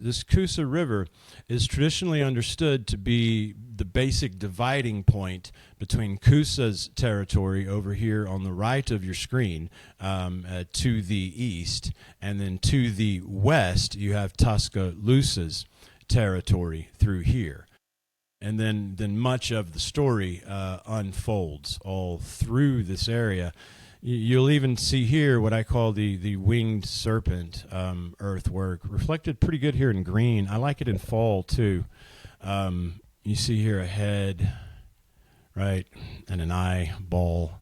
This Coosa River is traditionally understood to be the basic dividing point between Coosa's territory over here on the right of your screen to the east, and then to the west you have Tuscaloosa's territory through here. And then much of the story unfolds all through this area. You'll even see here what I call the winged serpent earthwork, reflected pretty good here in green. I like it in fall too. You see here a head, right, and an eyeball.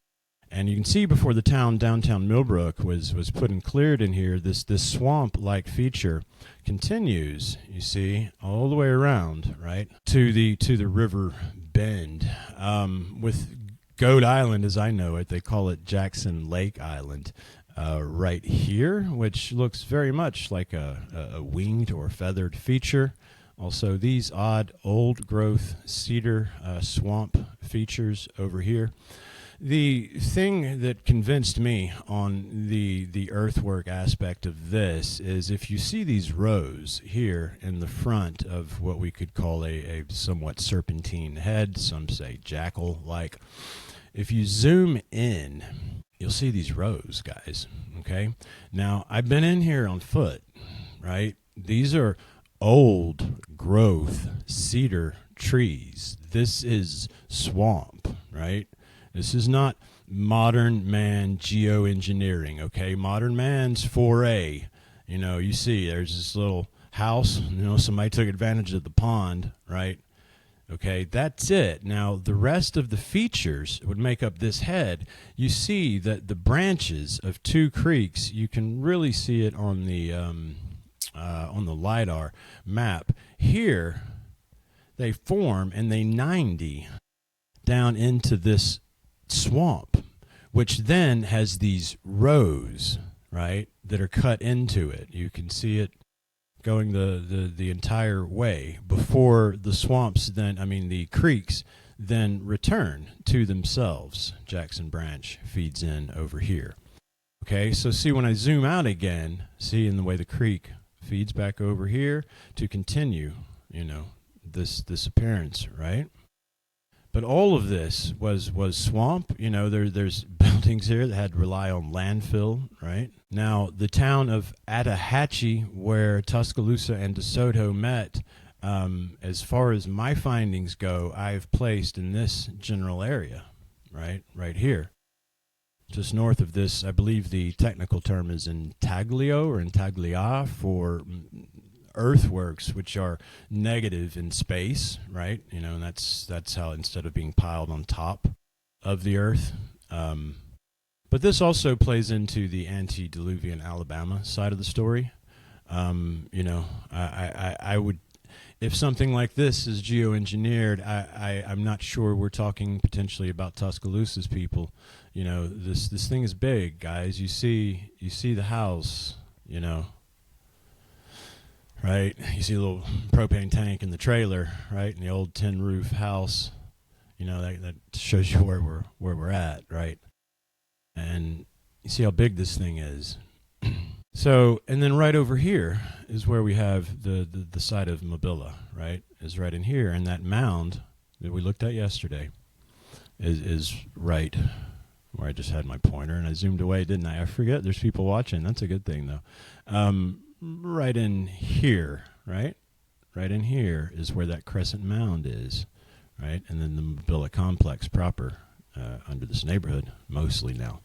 And you can see before the downtown Millbrook was put and cleared in here, this swamp-like feature continues, you see, all the way around, right, to the river bend. With Goat Island, as I know it, they call it Jackson Lake Island, right here, which looks very much like a winged or feathered feature. Also, these odd old-growth cedar swamp features over here. The thing that convinced me on the earthwork aspect of this is if you see these rows here in the front of what we could call a somewhat serpentine head, some say jackal-like. If you zoom in, you'll see these rows, guys, okay? Now, I've been in here on foot, right? These are old growth cedar trees. This is swamp, right? This is not modern man geoengineering, okay? Modern man's foray. You know, you see there's this little house, you know, somebody took advantage of the pond, right? Okay, that's it. Now, the rest of the features would make up this head. You see that the branches of two creeks, you can really see it on the LiDAR map. Here, they form and they 90 down into this swamp, which then has these rows, right, that are cut into it. You can see it going the entire way before the swamps then, I mean the creeks, then return to themselves. Jackson Branch feeds in over here. Okay, so see when I zoom out again, see in the way the creek feeds back over here to continue, you know, this appearance, right? But all of this was swamp. You know, there's buildings here that had to rely on landfill, right? Now, the town of Attahachie, where Tuscaloosa and DeSoto met, as far as my findings go, I've placed in this general area, right here. Just north of this, I believe the technical term is intaglio or intaglia for earthworks, which are negative in space, right? You know, and that's how, instead of being piled on top of the earth. But this also plays into the antediluvian Alabama side of the story. You know, I would, if something like this is geoengineered, I'm not sure we're talking potentially about Tuscaloosa's people. You know, this thing is big, guys. You see the house, you know. Right, you see a little propane tank in the trailer, right, in the old tin roof house. You know, that shows you where we're at, right? And you see how big this thing is. So, and then right over here is where we have the site of Mobilla, right? Is right in here, and that mound that we looked at yesterday is right where I just had my pointer, and I zoomed away, didn't I? I forget there's people watching. That's a good thing, though. Right in here, right? Right in here is where that crescent mound is, right? And then the Mobilla complex proper under this neighborhood, mostly now.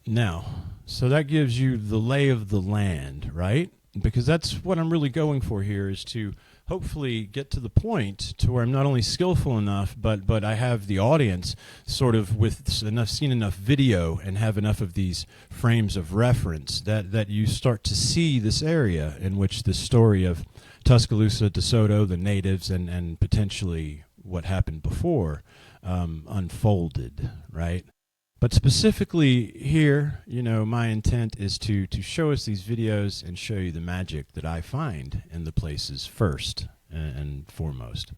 Now, so that gives you the lay of the land, right? Because that's what I'm really going for here, is to hopefully get to the point to where I'm not only skillful enough, but I have the audience sort of with seen enough video and have enough of these frames of reference that you start to see this area in which the story of Tuscaloosa, DeSoto, the natives, and potentially what happened before unfolded, right? But specifically here, you know, my intent is to show us these videos and show you the magic that I find in the places first and foremost.